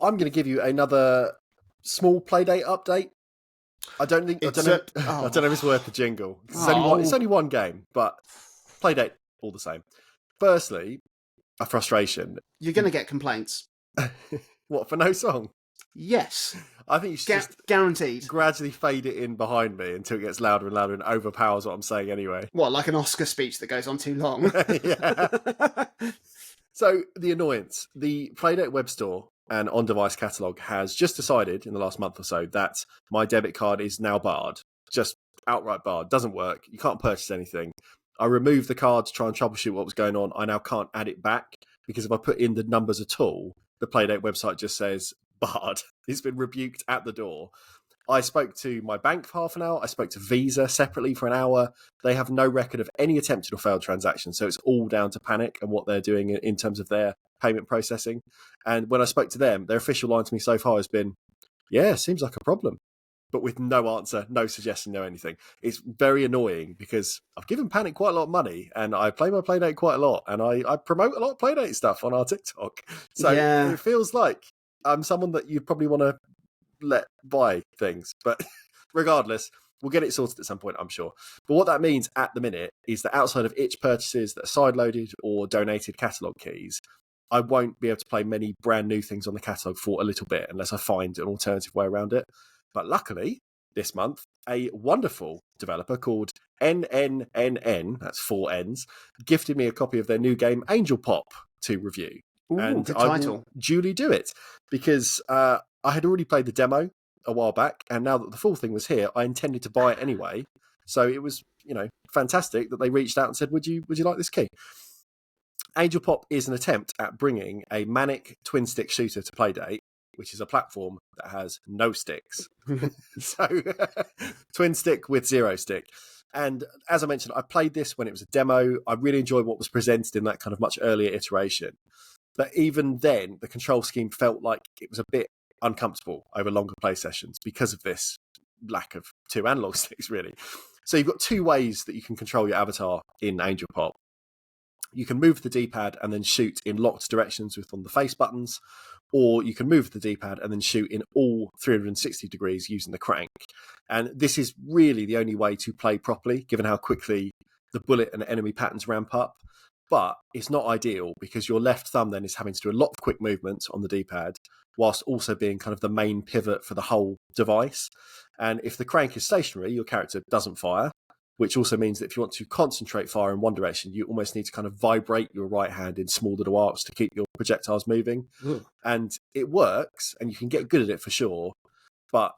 I'm going to give you another small Playdate update. I don't know. I don't know if it's worth the jingle. It's only one game, but Playdate all the same. Firstly, a frustration. You're going to get complaints. What, for no song? Yes. I think you should just guaranteed gradually fade it in behind me until it gets louder and louder and overpowers what I'm saying anyway. What, like an Oscar speech that goes on too long? Yeah. So, the annoyance. The Playdate web store and on-device catalogue has just decided in the last month or so that my debit card is now barred. Just outright barred. Doesn't work. You can't purchase anything. I removed the card to try and troubleshoot what was going on. I now can't add it back because if I put in the numbers at all, the Playdate website just says barred. It's been rebuked at the door. I spoke to my bank for half an hour. I spoke to Visa separately for an hour. They have no record of any attempted or failed transactions. So it's all down to panic and what they're doing in terms of their payment processing. And when I spoke to them, their official line to me so far has been, yeah, seems like a problem. But with no answer, no suggestion, no anything. It's very annoying because I've given Panic quite a lot of money and I play my Playdate quite a lot and I promote a lot of Playdate stuff on our TikTok. So It feels like I'm someone that you'd probably want to let buy things. But regardless, we'll get it sorted at some point, I'm sure. But what that means at the minute is that outside of itch purchases that are side-loaded or donated catalogue keys, I won't be able to play many brand new things on the catalogue for a little bit unless I find an alternative way around it. But luckily, this month, a wonderful developer called nnnn, that's 4 N's, gifted me a copy of their new game Angel Pop to review. Ooh, and good I title. will duly do it because I had already played the demo a while back, and now that the full thing was here, I intended to buy it anyway. So it was, fantastic that they reached out and said, "Would you like this key?" Angel Pop is an attempt at bringing a manic twin-stick shooter to Playdate, which is a platform that has no sticks. So, twin stick with 0 stick. And as I mentioned, I played this when it was a demo. I really enjoyed what was presented in that kind of much earlier iteration. But even then, the control scheme felt like it was a bit uncomfortable over longer play sessions because of this lack of 2 analog sticks, really. So you've got 2 ways that you can control your avatar in Angel Pop. You can move the D-pad and then shoot in locked directions with on the face buttons, or you can move the D-pad and then shoot in all 360 degrees using the crank. And this is really the only way to play properly, given how quickly the bullet and enemy patterns ramp up. But it's not ideal because your left thumb then is having to do a lot of quick movements on the D-pad, whilst also being kind of the main pivot for the whole device. And if the crank is stationary, your character doesn't fire, which also means that if you want to concentrate fire in one direction, you almost need to kind of vibrate your right hand in small little arcs to keep your projectiles moving. Ugh. And it works, and you can get good at it for sure, but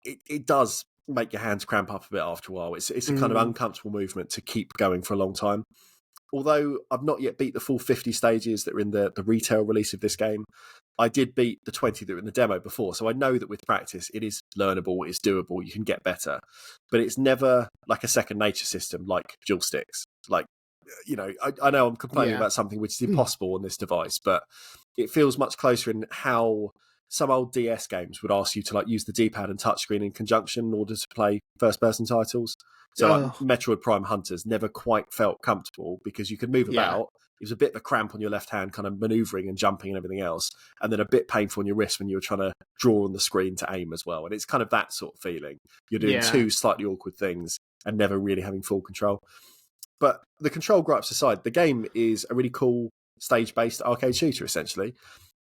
it does make your hands cramp up a bit after a while. It's a kind of uncomfortable movement to keep going for a long time. Although I've not yet beat the full 50 stages that are in the retail release of this game, I did beat the 20 that were in the demo before. So I know that with practice, it is learnable, it's doable, you can get better. But it's never like a second nature system like dual sticks. Like, I know I'm complaining about something which is impossible on this device, but it feels much closer in how some old DS games would ask you to use the D-pad and touchscreen in conjunction in order to play first-person titles. So Metroid Prime Hunters never quite felt comfortable because you could move about. It was a bit of a cramp on your left hand, kind of manoeuvring and jumping and everything else, and then a bit painful on your wrist when you were trying to draw on the screen to aim as well. And it's kind of that sort of feeling. You're doing 2 slightly awkward things and never really having full control. But the control gripes aside, the game is a really cool stage-based arcade shooter, essentially.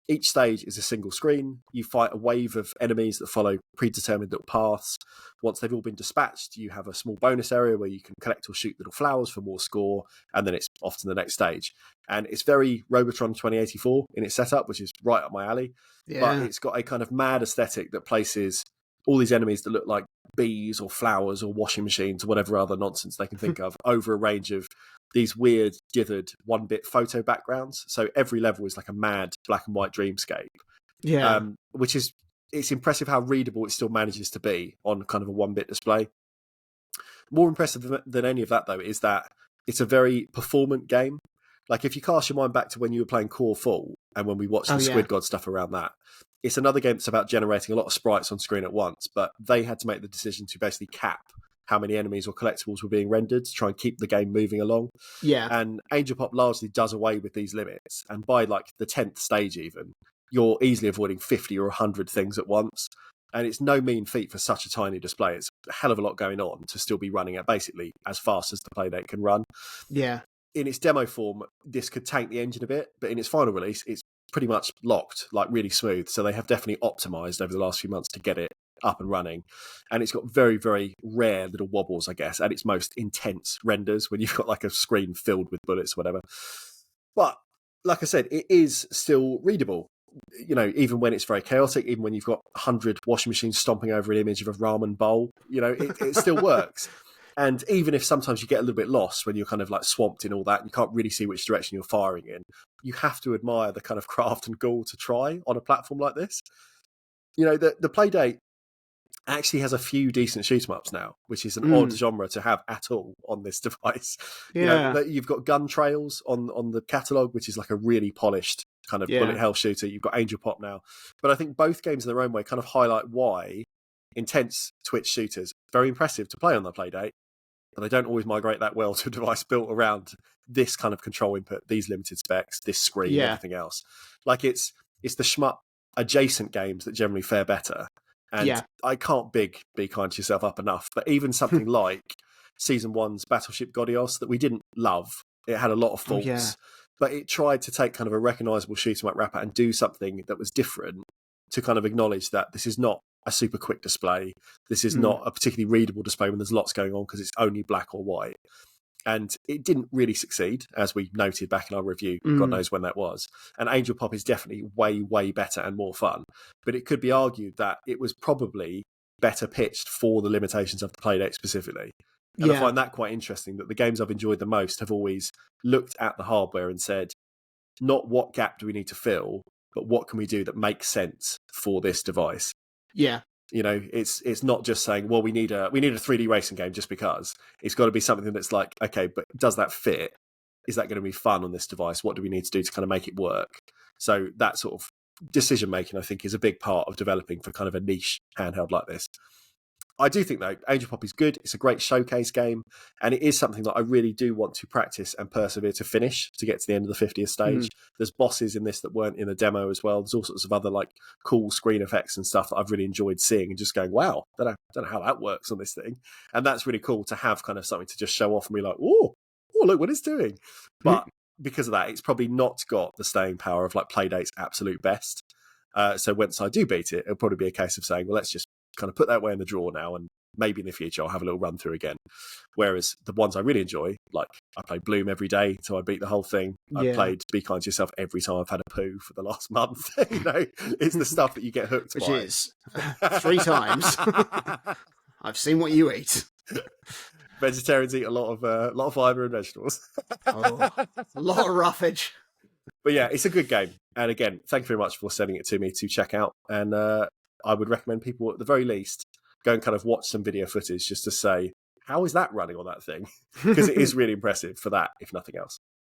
Each stage is a single screen. You fight a wave of enemies that follow predetermined little paths. Once they've all been dispatched, you have a small bonus area where you can collect or shoot little flowers for more score, and then it's off to the next stage. And it's very Robotron 2084 in its setup, which is right up my alley. Yeah. But it's got a kind of mad aesthetic that places all these enemies that look like bees or flowers or washing machines or whatever other nonsense they can think of over a range of these weird, dithered, 1-bit photo backgrounds. So every level is like a mad black and white dreamscape. Yeah. It's impressive how readable it still manages to be on kind of a 1-bit display. More impressive than any of that, though, is that it's a very performant game. Like, if you cast your mind back to when you were playing Core Fall and when we watched the Squid God stuff around that, it's another game that's about generating a lot of sprites on screen at once, but they had to make the decision to basically cap how many enemies or collectibles were being rendered to try and keep the game moving along. Yeah. And Angel Pop largely does away with these limits. And by like the 10th stage even, you're easily avoiding 50 or 100 things at once. And it's no mean feat for such a tiny display. It's a hell of a lot going on to still be running at basically as fast as the Playdate can run. Yeah. In its demo form, this could tank the engine a bit, but in its final release, it's pretty much locked, like really smooth. So they have definitely optimized over the last few months to get it up and running. And it's got very, very rare little wobbles, I guess, at its most intense renders when you've got like a screen filled with bullets or whatever. But like I said, it is still readable. You know, even when it's very chaotic, even when you've got 100 washing machines stomping over an image of a ramen bowl, you know, it still works. And even if sometimes you get a little bit lost when you're kind of like swamped in all that and you can't really see which direction you're firing in, you have to admire the kind of craft and gall to try on a platform like this. You know, the Playdate actually has a few decent shoot 'em ups now, which is an odd genre to have at all on this device. Yeah. You know, you've got Gun Trails on the catalogue, which is like a really polished kind of bullet hell shooter. You've got Angel Pop now. But I think both games in their own way kind of highlight why intense Twitch shooters, very impressive to play on the Playdate, but they don't always migrate that well to a device built around this kind of control input, these limited specs, this screen, everything else. Like it's the shmup adjacent games that generally fare better. And I can't be kind to yourself up enough. But even something like Season 1's Battleship Gaudios that we didn't love, it had a lot of faults, but it tried to take kind of a recognisable shoot-'em-up wrapper and do something that was different to kind of acknowledge that this is not a super quick display. This is not a particularly readable display when there's lots going on because it's only black or white. And it didn't really succeed, as we noted back in our review. God knows when that was. And Angel Pop is definitely way, way better and more fun. But it could be argued that it was probably better pitched for the limitations of the Playdate specifically. And I find that quite interesting, that the games I've enjoyed the most have always looked at the hardware and said, not what gap do we need to fill, but what can we do that makes sense for this device? Yeah. You know, it's not just saying, well, we need a 3D racing game just because. It's got to be something that's like, okay, but does that fit? Is that going to be fun on this device? What do we need to do to kind of make it work? So that sort of decision making, I think, is a big part of developing for kind of a niche handheld like this. I do think, though, Angel Pop is good. It's a great showcase game, and it is something that I really do want to practice and persevere to finish to get to the end of the 50th stage. There's bosses in this that weren't in the demo as well. There's all sorts of other like cool screen effects and stuff that I've really enjoyed seeing and just going, wow, don't know how that works on this thing. And that's really cool to have kind of something to just show off and be like, oh, look what it's doing. But because of that, it's probably not got the staying power of like Playdate's absolute best. So once I do beat it, it'll probably be a case of saying, well, let's just kind of put that away in the drawer now, and maybe in the future I'll have a little run through again. Whereas the ones I really enjoy, like I play Bloom every day till I beat the whole thing. I've played Be Kind to Yourself every time I've had a poo for the last month. You know, it's the stuff that you get hooked Which by. Which is 3 times. I've seen what you eat. Vegetarians eat a lot of fibre and vegetables. A lot of roughage. But yeah, it's a good game. And again, thank you very much for sending it to me to check out. And I would recommend people, at the very least, go and kind of watch some video footage just to say, how is that running on that thing? Because it is really impressive for that, if nothing else.